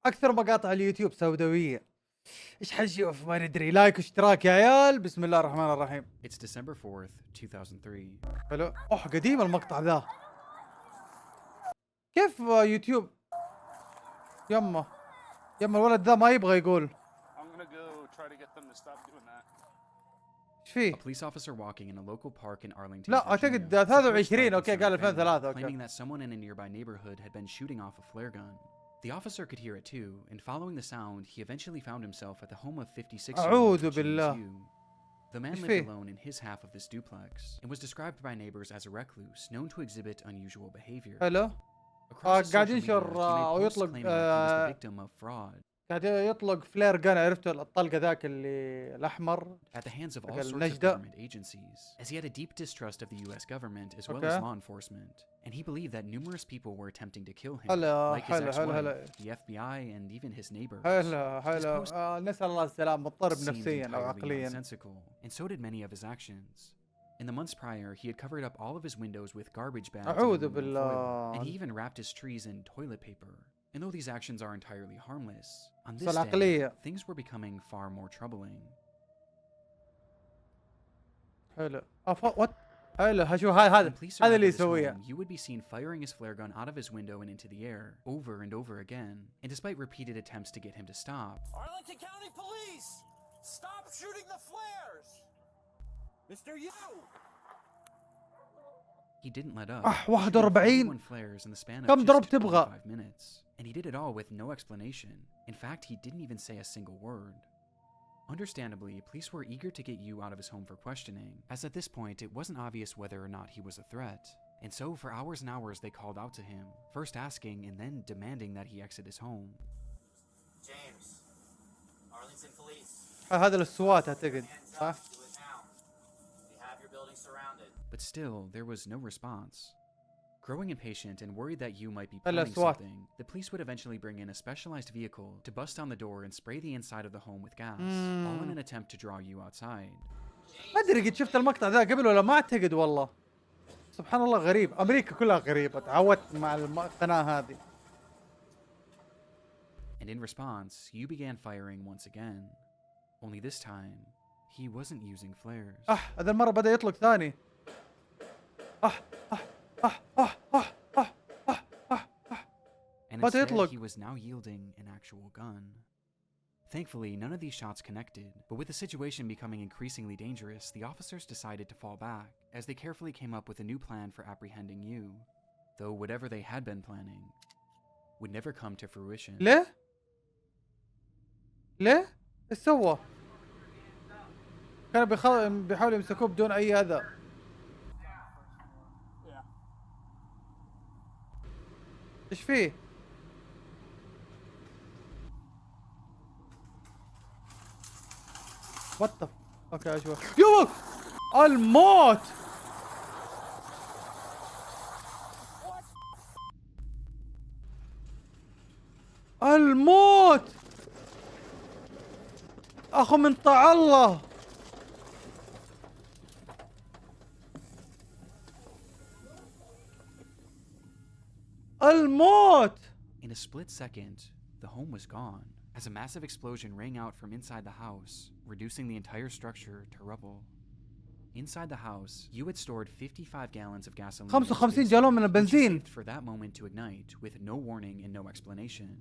اكثر مقاطع اليوتيوب سوداويه. ايش حنشوف؟ ما ندري. لايك واشتراك يا عيال. بسم الله الرحمن الرحيم. It's December 4th, 2003. حلو. قديم المقطع ذا. كيف يوتيوب؟ يما الولد ذا ما يبغى يقول. ايش فيه؟ A police officer walking in a local park in Arlington. لا اعتقد 23. اوكي قال 2003. اوكي. Claiming that someone in a nearby neighborhood had been shooting off a flare gun. The officer could hear it too, and following the sound, he eventually found himself at the home of 56-year-old James Yu. The man lived alone in his half of this duplex and was described by neighbors as a recluse known to exhibit unusual behavior. حلو. قاعد ينشر ويطلق victim of fraud. قاعد يطلق فلير جن. عرفت الطلقه ذاك اللي الاحمر at the hands of all sorts of government agencies, as he had a deep distrust of the US government as well as law enforcement, and he believed that numerous people were attempting to kill him, like his ex-wife, the FBI, and even his neighbors. نسأل الله السلامة. مضطرب نفسيا أو عقليا. And so did many of his actions. In the months prior, he had covered up all of his windows with garbage bags and he even wrapped his trees in toilet paper. And though these actions are entirely harmless, on this day, things were becoming far more troubling. حلو. what? حلو. هشوف هذا اللي يسويه. You would be seen firing his flare gun out of his window and into the air over and over again. And despite repeated attempts to get him to stop, Arlington County Police, stop shooting the flares. Mr. Yu. He didn't let up. 41 flares in the span of كم ضرب تبغى؟ 5 minutes. And he did it all with no explanation. In fact, he didn't even say a single word. Understandably, police were eager to get Yu out of his home for questioning, as at this point it wasn't obvious whether or not he was a threat. And so for hours and hours they called out to him, first asking and then demanding that he exit his home. James, Arlington Police. هذا السوات أعتقد صح؟ But still, there was no response. Growing impatient and worried that Yu might be planning something, the police would eventually bring in a specialized vehicle to bust down the door and spray the inside of the home with gas, all in an attempt to draw Yu outside. ما أدري قد شفت المقطع ذا قبل ولا ما أعتقد والله. سبحان الله غريب. أمريكا كلها غريبة. تعودت مع القناة هذه. And in response, Yu began firing once again. Only this time, he wasn't using flares. هذا المرة بدأ يطلق ثاني. And instead, he was now yielding an actual gun. Thankfully, none of these shots connected, but with the situation becoming increasingly dangerous, the officers decided to fall back, as they carefully came up with a new plan for apprehending Yu. Though whatever they had been planning would never come to fruition. ليه؟ ايش سوى؟ كانوا بيحاولوا يمسكوه بدون أي أذى. ايش فيه؟ وات اوكي اشوف. يوه الموت. الموت اخو من طاع الله. الموت. In a split second, the home was gone, as a massive explosion rang out from inside the house, reducing the entire structure to rubble. Inside the house, Yu had stored 55 gallons of gasoline 55 جالون من البنزين for that moment to ignite with no warning and no explanation.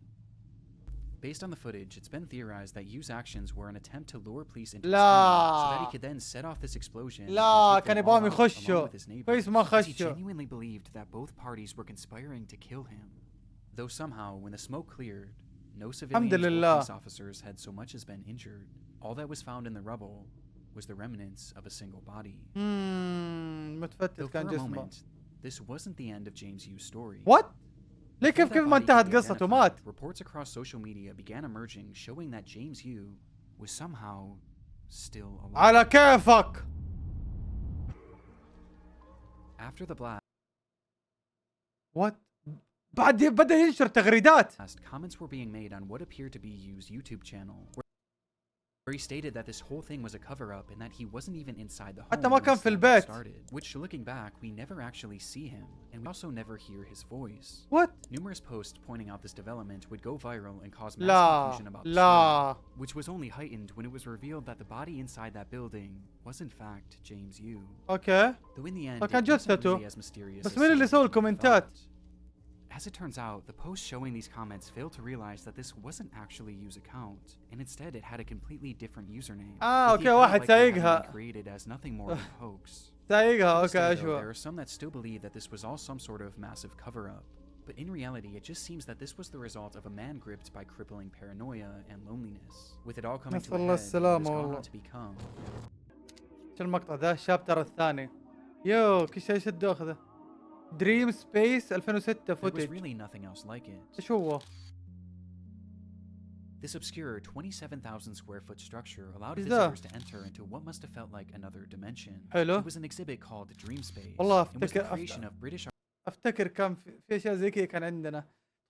Based on the footage, it's been theorized that Yu's actions were an attempt to lure police into the scene so that he could then set off this explosion. لا كان يبغاهم يخشوا. كويس ما خشوا. He genuinely believed that both parties were conspiring to kill him. Though somehow, when the smoke cleared, no civilians or police officers had so much as been injured. All that was found in the rubble was the remnants of a single body. متفتت كان جسمه. This wasn't the end of James Yu's story. What? ليه كيف ما انتهت قصته مات؟ Reports across social media began emerging showing that James Yu was somehow still alive. على كيفك. After the blast, What? بعد بدأ ينشر تغريدات. comments were being made on what appeared to be Yu's YouTube channel. where he stated that this whole thing was a cover-up and that he wasn't even inside the home حتى ما كان when في the البيت. started. Which, looking back, we never actually see him, and we also never hear his voice. What? Numerous posts pointing out this development would go viral and cause mass لا confusion about the لا story, which was only heightened when it was revealed that the body inside that building was in fact James Yu. اوكي. Though in the end, فكان it wasn't جثته. really as mysterious بس as مين اللي some سوى people الكومنتات؟ thought. As it turns out, the posts showing these comments failed to realize that this wasn't actually Yu's account, and instead it had a completely different username. اوكي with the account واحد likely having been سايقها. created as nothing more than a hoax. سايقها To this day, اوكي though, اشوى. there are some that still believe that this was all some sort of massive cover-up. But in reality, it just seems that this was the result of a man gripped by crippling paranoia and loneliness. With it all coming to a نسأل الله head, he was السلامة gone والله. on to become. شو المقطع ذا؟ الشابتر الثاني. يو ايش الدوخ دريم سبيس 2006 There was فوتج. really nothing else like it. ايش هو؟ This obscure 27,000 square foot structure allowed Is that? visitors to enter into what must have felt like another dimension. حلو. It was an exhibit called Dream Space. والله It was the افتكر creation of British افتكر كان في اشياء زي كذا كان عندنا.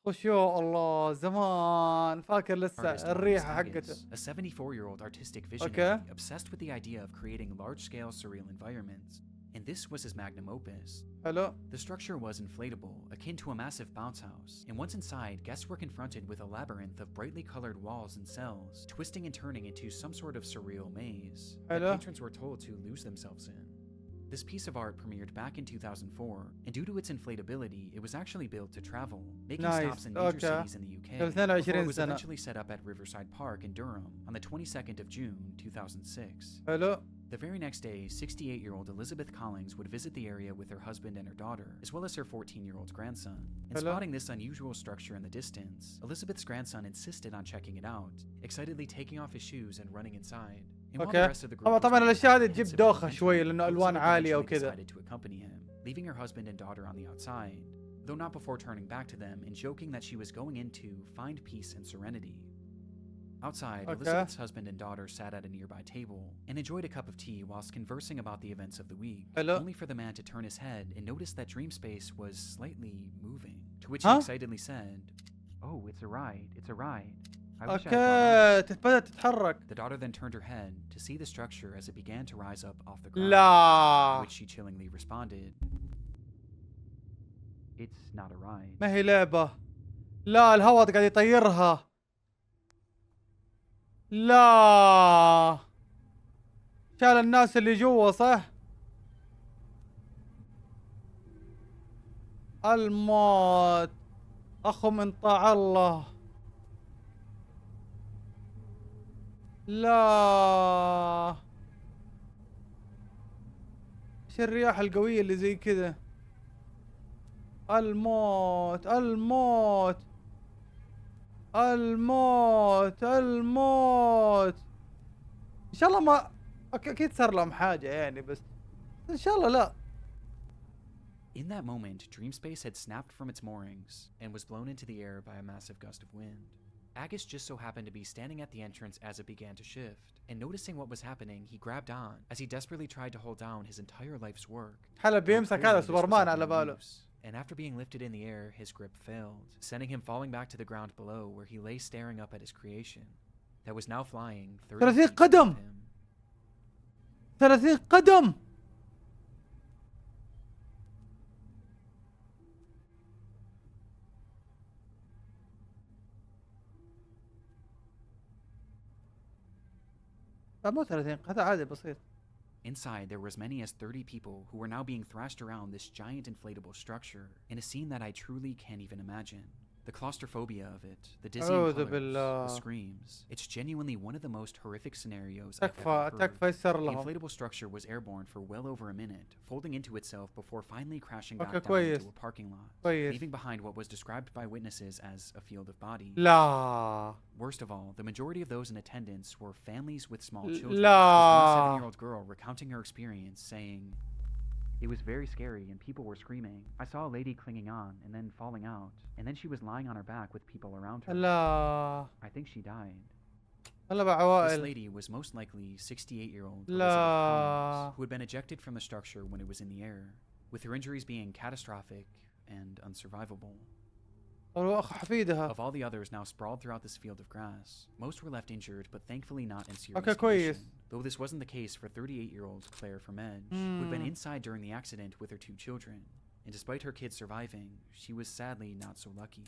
خش يا الله زمان فاكر artist لسه known as الريحة حقته. Agus, a 74-year-old artistic visionary Okay. obsessed with the idea of creating large-scale surreal environments. And this was his magnum opus. حلو. The structure was inflatable, akin to a massive bounce house, and once inside, guests were confronted with a labyrinth of brightly colored walls and cells, twisting and turning into some sort of surreal maze that Hello? patrons were told to lose themselves in. This piece of art premiered back in 2004, and due to its inflatability, it was actually built to travel, making Nice. stops in major Okay. cities in the UK, قبل before 22 it was سنة. eventually set up at Riverside Park in Durham on the 22nd of June 2006. حلو. The very next day, 68-year-old Elizabeth Collins would visit the area with her husband and her daughter, as well as her 14-year-old grandson. And Hello? spotting this unusual structure in the distance, Elizabeth's grandson insisted on checking it out, excitedly taking off his shoes and running inside. And while the اوكي. rest of the group طبعا was طبعا being الاشياء هذه تجيب apprehensive دوخة and شوي mental, لانه الوان Elizabeth عالية eventually وكذا. decided to accompany him, leaving her husband and daughter on the outside, though not before turning back to them and joking that she was going in to find peace and serenity. Outside, Okay. Elizabeth's husband and daughter sat at a nearby table and enjoyed a cup of tea whilst conversing about the events of the week, Hello? only for the man to turn his head and notice that Dream Space was slightly moving, to which Huh? he excitedly said, "Oh, it's a ride, it's a ride. I wish I had gone اوكي بدأت تتحرك. on." The daughter then turned her head to see the structure as it began to rise up off the ground, to لا which she chillingly responded, "It's not a ride." ما هي لعبة. لا الهواء قاعد يطيرها. لا شال الناس اللي جوا صح؟ الموت اخو من طاع الله. لا ايش الرياح القوية اللي زي كذا؟ الموت الموت الموت الموت. ان شاء الله ما اكيد صار لهم حاجة يعني بس ان شاء الله لا. In that moment, Dream Space had snapped from its moorings and was blown into the air by a massive gust of wind. Agus just so happened to be standing at the entrance as it began to shift, and noticing what was happening, he grabbed on as he desperately tried to hold down his entire life's work. حلا Though بيمسك clearly هذا this was سوبرمان of على no باله. use, and after being lifted in the air, his grip failed, sending him falling back to the ground below where he lay staring up at his creation that was now flying 30 30 feet قدم. above him. 30 قدم. لا مو 30 هذا عادي بسيط. Inside, there were as many as 30 people who were now being thrashed around this giant inflatable structure in a scene that I truly can't even imagine. The claustrophobia of it, the dizzying أعوذ colors, بالله. the screams. It's genuinely one of the most horrific scenarios I've تكفى ever heard. تكفى يسر The لهم. inflatable structure was airborne for well over a minute, folding into itself before finally crashing back Okay, down كويس. into a parking lot, كويس. leaving behind what was described by witnesses as a field of bodies. لا Worst of all, the majority of those in attendance were families with small children. لا. With one 7-year-old girl recounting her experience, saying, "It was very scary and people were screaming. I saw a lady clinging on and then falling out, and then she was lying on her back with people around her. لا I think she died." هلا This بعوائل. lady was most likely 68-year-old لا. Elizabeth Collins, who had been ejected from the structure when it was in the air, with her injuries being catastrophic and unsurvivable. حفيدها. Of all the others now sprawled throughout this field of grass, most were left injured, but thankfully not in serious اوكي كويس. condition. Though this wasn't the case for 38-year-old Claire Vermege, who'd been inside during the accident with her 2 children. And despite her kids surviving, she was sadly not so lucky,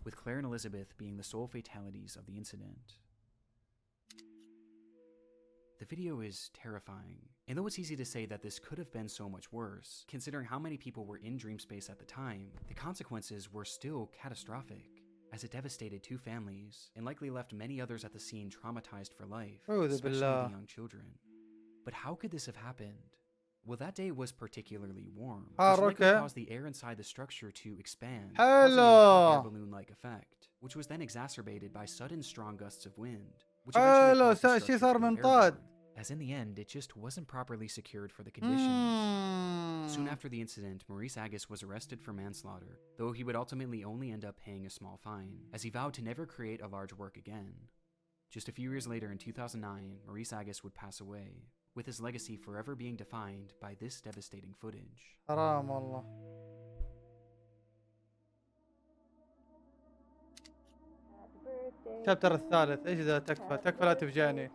with Claire and Elizabeth being the sole fatalities of the incident. The video is terrifying, and though it's easy to say that this could have been so much worse, considering how many people were in dream space at the time, the consequences were still catastrophic, as it devastated 2 families and likely left many others at the scene traumatized for life, especially the young children. But how could this have happened? Well, that day was particularly warm, which likely caused the air inside the structure to expand, causing a air balloon-like effect, which was then exacerbated by sudden strong gusts of wind, which eventually caused the structure to go airborne, as in the end, it just wasn't properly secured for the conditions. Soon after the incident, Maurice Agus was arrested for manslaughter, though he would ultimately only end up paying a small fine, as he vowed to never create a large work again. Just a few years later, in 2009, Maurice Agus would pass away, with his legacy forever being defined by this devastating footage. حرام والله. الشابتر الثالث. ايش ذا؟ تكفى لا تفجعني.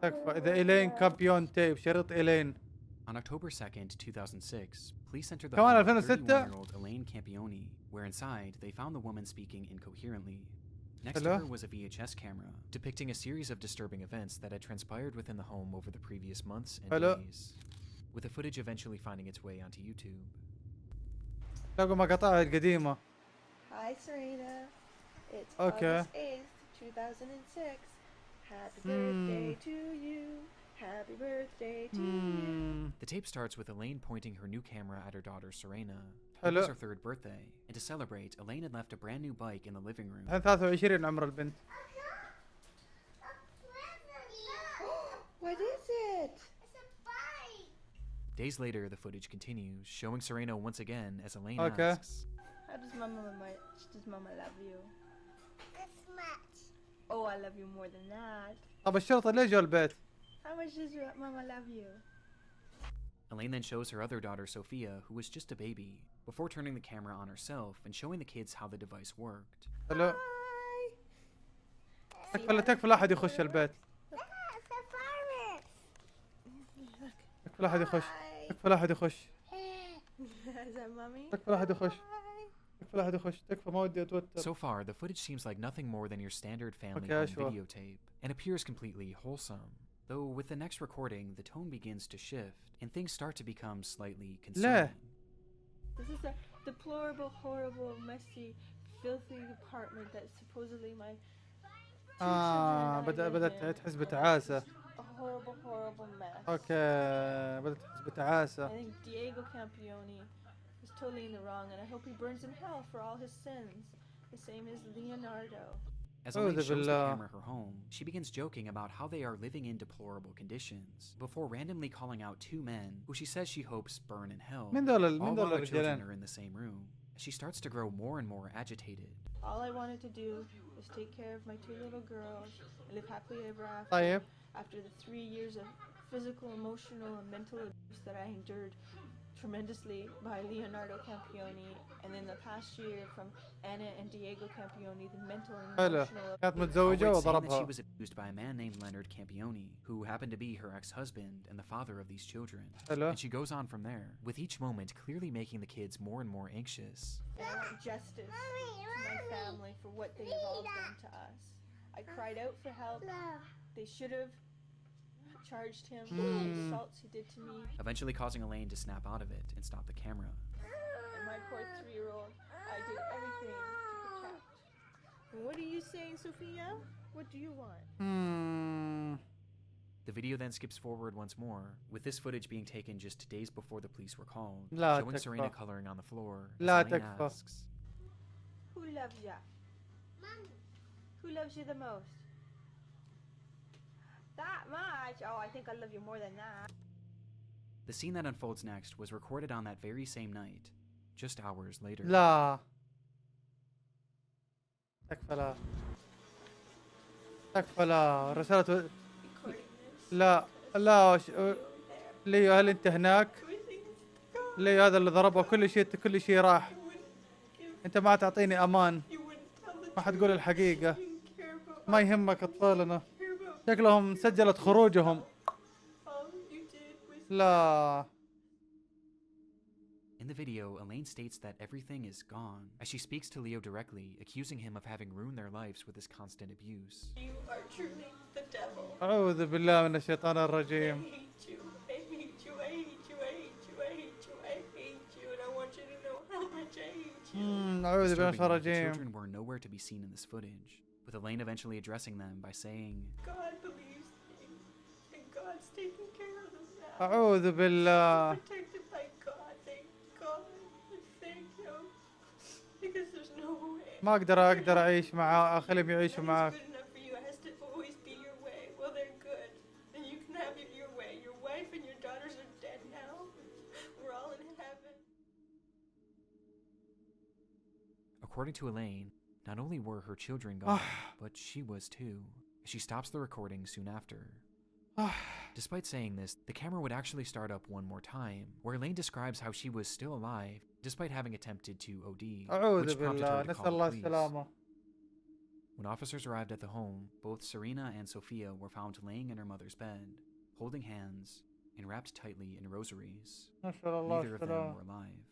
تكفى إذا إيلين كامبيون تيب شريط إيلين. On October 2nd, 2006, police entered the كمان home of 2006 31-year-old Elaine Campione, where inside they found the woman speaking incoherently. Next to her was a VHS camera, depicting a series of disturbing events that had transpired within the home over the previous months and days, with the footage eventually finding its way onto YouTube. تلاقوا مقاطع القديمة. Hi Serena, it's Okay. August 8th, 2006. Happy birthday to you. Happy birthday to you. The tape starts with Elaine pointing her new camera at her daughter Serena. It Hello. was her 3rd birthday, and to celebrate, Elaine had left a brand new bike in the living room. الحين 23 عمر البنت. What is it? It's a bike. Days later, the footage continues, showing Serena once again as Elaine Okay. asks, How does Mama love you? This much. Oh, I love you more than that. طب الشرطة ليش جوا البيت؟ How much does your Mama love you? Elaine then shows her other daughter Sophia, who was just a baby, before turning the camera on herself and showing the kids how the device worked. حلو. Hi. تكفى لا أحد يخش البيت. Look, it's a farmer. تكفى لا أحد يخش. Hi. تكفى لا أحد يخش. Is that Mommy? تكفى لا أحد يخش. Hi. تكفى لا أحد يخش. تكفى ما ودي أتوتر. So far, the footage seems like nothing more than your standard family Okay, home videotape, and appears completely wholesome. Though with the next recording, the tone begins to shift, and things start to become slightly concerning. This is a deplorable, horrible, messy, filthy apartment that supposedly my two children and I live بدأت in. تحس بتعاسة. A horrible, horrible mess. أوكي بدأت تحس بتعاسة. I think Diego Campione is totally in the wrong, and I hope he burns in hell for all his sins, the same as Leonardo. As Elaine shows the camera her home, she begins joking about how they are living in deplorable conditions, before randomly calling out 2 men who she says she hopes burn in hell, من all دول while their children الرجالين؟ are in the same room. She starts to grow more and more agitated. All I wanted to do was take care of my 2 little girls and live happily ever after. طيب. After the 3 years of physical, emotional, and mental abuse that I endured tremendously by Leonardo Campione, and then the past year from Anna and Diego Campione, the mental and حلو. emotional. كانت Always متزوجة saying that she وضربها. was abused by a man named Leonard Campione, who happened to be her ex-husband and the father of these children. حلو. And she goes on from there, with each moment clearly making the kids more and more anxious. And I want justice to my family for what they have all done to us. I cried out for help. They should have charged him for the assaults he did to me. Eventually causing Elaine to snap out of it and stop the camera. And my poor 3-year-old, I did everything to protect. And what are you saying, Sophia? What do you want? The video then skips forward once more, with this footage being taken just days before the police were called, لا showing تكفى. Serena coloring on the floor. as لا Elaine تكفى. asks, Who loves you? Mommy. Who loves you the most? That much? Oh, I think I love you more than that. The scene that unfolds next was recorded on that very same night, just hours later. لا. تكفى لا. تكفى لا. رسالة لا لا ليو هل انت هناك؟ ليو هذا اللي ضربه كل شيء راح. انت ما تعطيني امان، You wouldn't tell the ما حتقول الحقيقة، truth. You didn't care about ما يهمك اطفالنا. care about شكلهم سجلت خروجهم. all you did was لا. In the video, Elaine states that everything is gone, as she speaks to Leo directly, accusing him of having ruined their lives with his constant abuse. you are truly the devil. أعوذ بالله من الشيطان I الرجيم. hate you. I hate you. I hate you. I hate you. I hate you. I hate you. And I want you to know how much I hate you. أعوذ بالله من الشيطان Disturbingly, the الرجيم. children were nowhere to be seen in this footage, with Elaine eventually addressing them by saying, God believes me, and God's taking care of them now. أعوذ بالله. Protected by God, thank God, thank Him, because there's no way. ما أقدر أعيش مع أخليهم يعيشوا Nothing's معك. good enough for you. It has to always be your way. Well, they're good, and you can have it your way. Your wife and your daughters are dead now. We're all in heaven. according to Elaine, not only were her children gone, but she was too. She stops the recording soon after. Despite saying this, the camera would actually start up one more time, where Elaine describes how she was still alive, despite having attempted to OD, أعوذ which prompted بالله. her to نسأل call الله the police. السلامة. When officers arrived at the home, both Serena and Sophia were found laying in her mother's bed, holding hands and wrapped tightly in rosaries. نسأل الله Neither of them السلامة. were alive.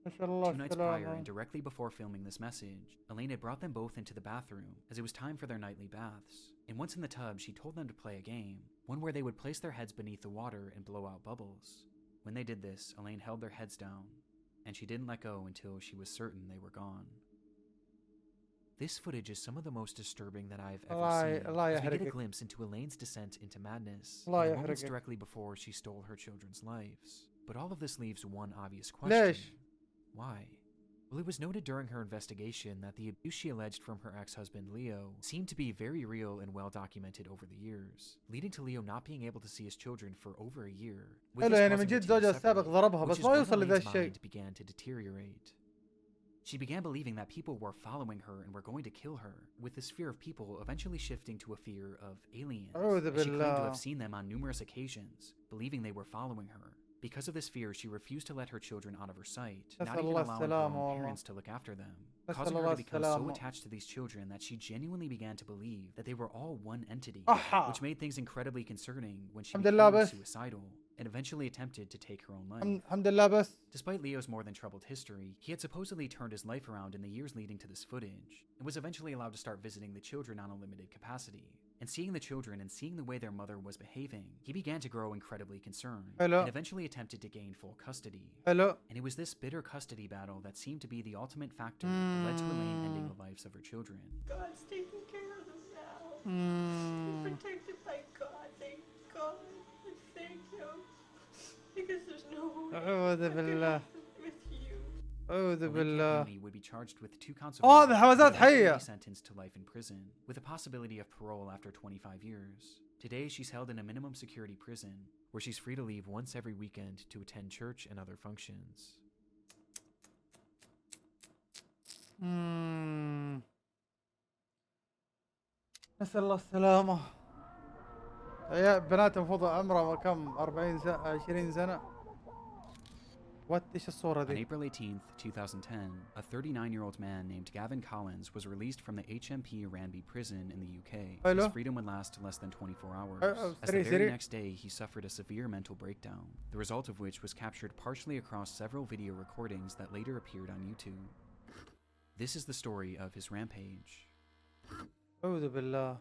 نسأل الله 2 nights prior, السلامة. and directly before filming this message, Elaine had brought them both into the bathroom, as it was time for their nightly baths. And once in the tub, she told them to play a game, one where they would place their heads beneath the water and blow out bubbles. When they did this, Elaine held their heads down, and she didn't let go until she was certain they were gone. This footage is some of the most disturbing that I've ever seen, as we get a glimpse into Elaine's descent into madness in the moments directly before she stole her children's lives. But all of this leaves one obvious question. Why? Well, it was noted during her investigation that the abuse she alleged from her ex-husband Leo seemed to be very real and well documented over the years, leading to Leo not being able to see his children for over a year, with حلو this يعني causing من جد the two زوجها to السابق separate, ضربها which بس is ما when يوصل لذا Elaine's الشيء. mind began to deteriorate. She began believing that people were following her and were going to kill her, with this fear of people eventually shifting to a fear of aliens, أعوذ as she claimed to بالله. have seen them on numerous occasions, believing they were following her. Because of this fear, she refused to let her children out of her sight, not نسأل even الله allowing her السلامة own والله. parents to look after them, نسأل causing her الله to become so السلامة. attached to these children that she genuinely began to believe that they were all one entity, أحا. which made things incredibly concerning when she الحمد لله became بس. suicidal and eventually attempted to take her own life. الحمد لله بس. Despite Leo's more than troubled history, he had supposedly turned his life around in the years leading to this footage, and was eventually allowed to start visiting the children on a limited capacity. And seeing the children and seeing the way their mother was behaving, he began to grow incredibly concerned, Hello. and eventually attempted to gain full custody. حلو. And it was this bitter custody battle that seemed to be the ultimate factor that led to Elaine ending the lives of her children. God's taking care of them now. مم. Protected by God, thank God, thank Him, because there's no way أعوذ I could بالله. have them with you. أعوذ Elaine بالله. Camponi would be charged with 2 counts of Oh, murder the حوازات and eventually حية. be sentenced to life in prison, with a possibility of parole after 25 years. Today, she's held in a minimum security prison, where she's free to leave once every weekend to attend church and other functions. نسأل الله السلامة. يا بنات المفروض عمرها كم 40 سنة 20 سنة. ايش الصورة On دي؟ April 18th, 2010, a 39-year-old man named Gavin Collins was released from the HMP Ranby prison in the UK. Hello. His freedom would last less than 24 hours. As the سريع very سريع. next day, he suffered a severe mental breakdown, the result of which was captured partially across several video recordings that later appeared on YouTube. This is the story of his rampage. أعوذ بالله.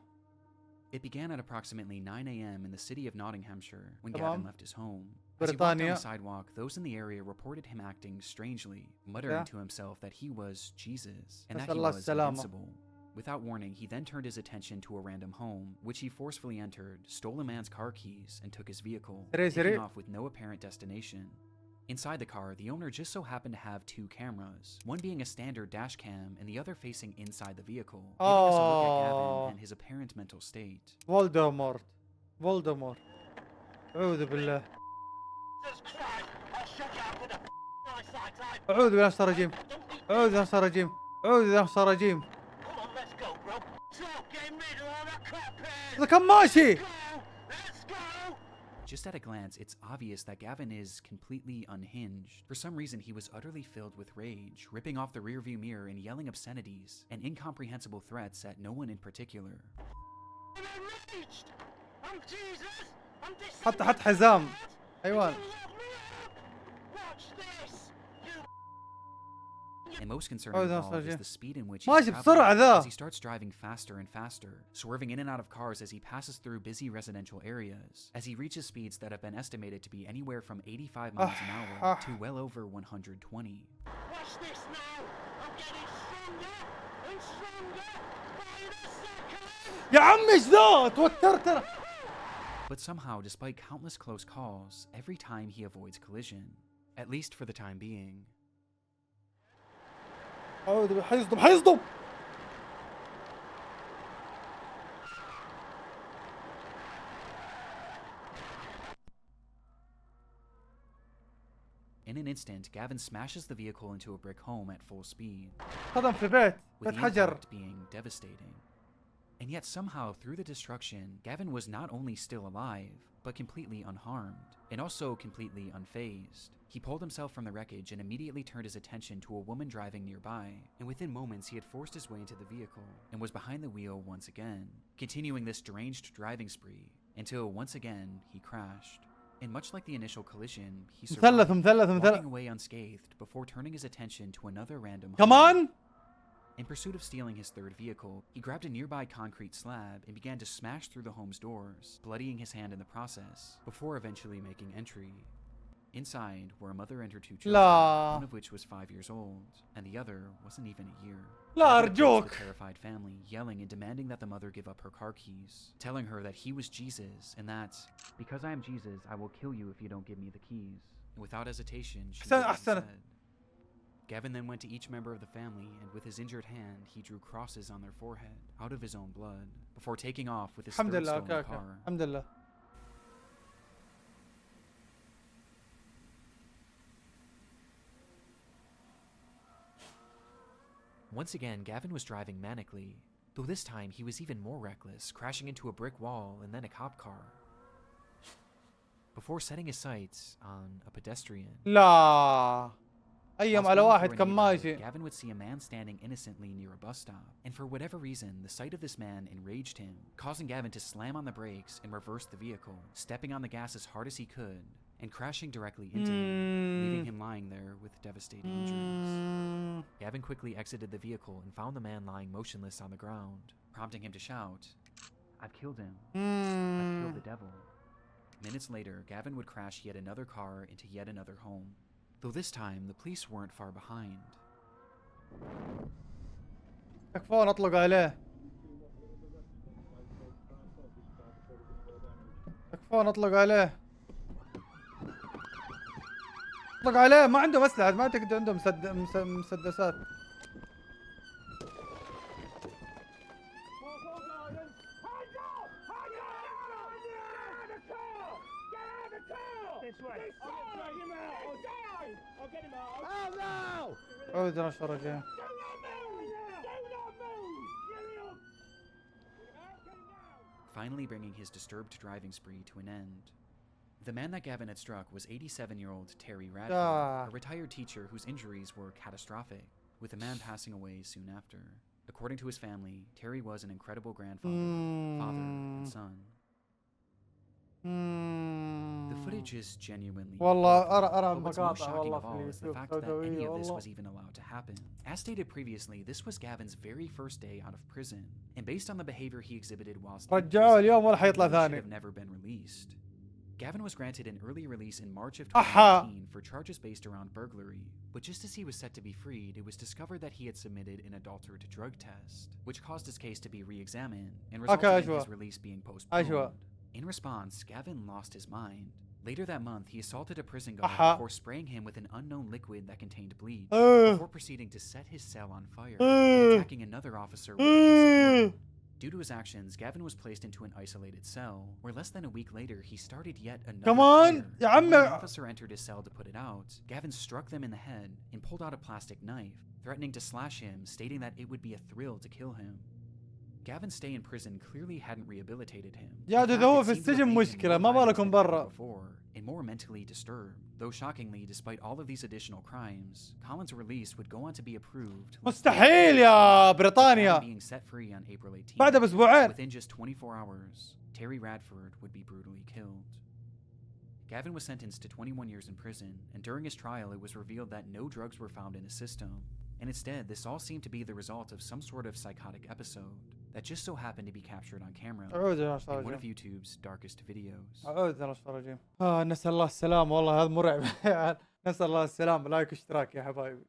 It began at approximately 9 a.m. in the city of Nottinghamshire when Tamam. Gavin left his home. As he walked down بريطانيا. the sidewalk, those in the area reported him acting strangely, muttering to himself that he was Jesus and that نسأل he الله was السلامة. invincible. Without warning, he then turned his attention to a random home, which he forcefully entered, stole a man's car keys, and took his vehicle, سريع taking سريع. off with no apparent destination. Inside the car, the owner just so happened to have 2 cameras, one being a standard dash cam and the other facing inside the vehicle, giving us a look at Gavin and his apparent mental state. فولدمورت. فولدمورت. أعوذ بالله. أعوذ بالله من الشيطان الرجيم. أعوذ بالله من الشيطان الرجيم. أعوذ بالله من الشيطان الرجيم. هذا كان ماشي. Just at a glance, it's obvious that Gavin is completely unhinged. For some reason, he was utterly filled with rage, ripping off the rearview mirror and yelling obscenities and incomprehensible threats at no one in particular. حط حزام حيوان. And most concerning of all is the speed in which he's ماشي traveling بسرعة ذا. as he starts driving faster and faster, swerving in and out of cars as he passes through busy residential areas, as he reaches speeds that have been estimated to be anywhere from 85 miles an hour to well over 120. Watch this now! I'm getting stronger and stronger by the second! يا عمي ايش ذا توترت انا. But somehow, despite countless close calls, every time he avoids collision, at least for the time being. حيصدم. In an instant, Gavin smashes the vehicle into a brick home at full speed, صدم في بيت with the حجر. impact being devastating. And yet somehow, through the destruction, Gavin was not only still alive, but completely unharmed, and also completely unfazed. He pulled himself from the wreckage and immediately turned his attention to a woman driving nearby, and within moments he had forced his way into the vehicle, and was behind the wheel once again, continuing this deranged driving spree, until once again he crashed. And much like the initial collision, he survived, walking away unscathed before turning his attention to another random home. كمان. In pursuit of stealing his third vehicle, he grabbed a nearby concrete slab and began to smash through the home's doors, bloodying his hand in the process, before eventually making entry. Inside were a mother and her two children, one of which was 5 years old, and the other wasn't even a year. لا The أرجوك. terrified family, yelling and demanding that the mother give up her car keys, telling her that he was Jesus and that, because I am Jesus, I will kill you if you don't give me the keys. And without hesitation, she did as he said. Gavin then went to each member of the family, and with his injured hand, he drew crosses on their forehead, out of his own blood, before taking off with his الحمد third لله. stolen car. الحمد لله. Once again, Gavin was driving manically, though this time he was even more reckless, crashing into a brick wall and then a cop car, before setting his sights on a pedestrian. لا. أيام While على speeding واحد through a كان neighborhood, ماشي. Gavin would see a man standing innocently near a bus stop, and for whatever reason, the sight of this man enraged him, causing Gavin to slam on the brakes and reverse the vehicle, stepping on the gas as hard as he could, and crashing directly into him, leaving him lying there with devastating injuries. Gavin quickly exited the vehicle and found the man lying motionless on the ground, prompting him to shout, "I've killed him. I've killed the devil." Minutes later, Gavin would crash yet another car into yet another home, though this time the police weren't far behind. تكفون اطلق عليه. تكفون اطلق عليه. اطلق عليه ما عنده مسلحة ما تقدر عنده مسدسات. عودنا الشرجين. Finally bringing his disturbed driving spree to an end. The man that Gavin had struck was 87-year-old Terry Radford, a retired teacher whose injuries were catastrophic, with the man passing away soon after. According to his family, Terry was an incredible grandfather, father, and son. The footage is genuinely والله horrifying, أرى but what's مقاطع most shocking والله of في all is the اليوتيوب fact that any سوداوية of this والله. was even allowed to happen. As stated previously, this was Gavin's very first day out of prison, and based on the behavior he exhibited whilst in رجعوه prison, اليوم ولا he حيطلع really should ثاني. have never been released. Gavin was granted an early release in March of Aha. 2019 for charges based around burglary, but just as he was set to be freed, it was discovered that he had submitted an adulterated drug test, which caused his case to be re-examined and resulted in his release being postponed. In response, Gavin lost his mind. Later that month, he assaulted a prison guard before spraying him with an unknown liquid that contained bleach, before proceeding to set his cell on fire and attacking another officer with a piece of wood. Due to his actions, Gavin was placed into an isolated cell, where less than a week later, he started yet another fire. When an officer entered his cell to put it out, Gavin struck them in the head and pulled out a plastic knife, threatening to slash him, stating that it would be a thrill to kill him. Gavin's stay in prison clearly hadn't rehabilitated him. يا In fact, إذا هو it في seemed to السجن have made him مشكلة more ما violent بالكم than ever برا. before and more mentally disturbed. Though shockingly, despite all of these additional crimes, Colin's release would go on to be approved. مستحيل يا Gavin بريطانيا. being set free on April 18th. بعد بأسبوعين. Within just 24 hours, Terry Radford would be brutally killed. Gavin was sentenced to 21 years in prison, and during his trial it was revealed that no drugs were found in his system, and instead this all seemed to be the result of some sort of psychotic episode that just so happened to be captured on camera أعوذ بالله in one من of YouTube's darkest videos. أعوذ بالله من الرجيم. نسأل الله السلامة والله هذا مرعب. نسأل الله السلامة. لايك اشتراك يا حبايبي.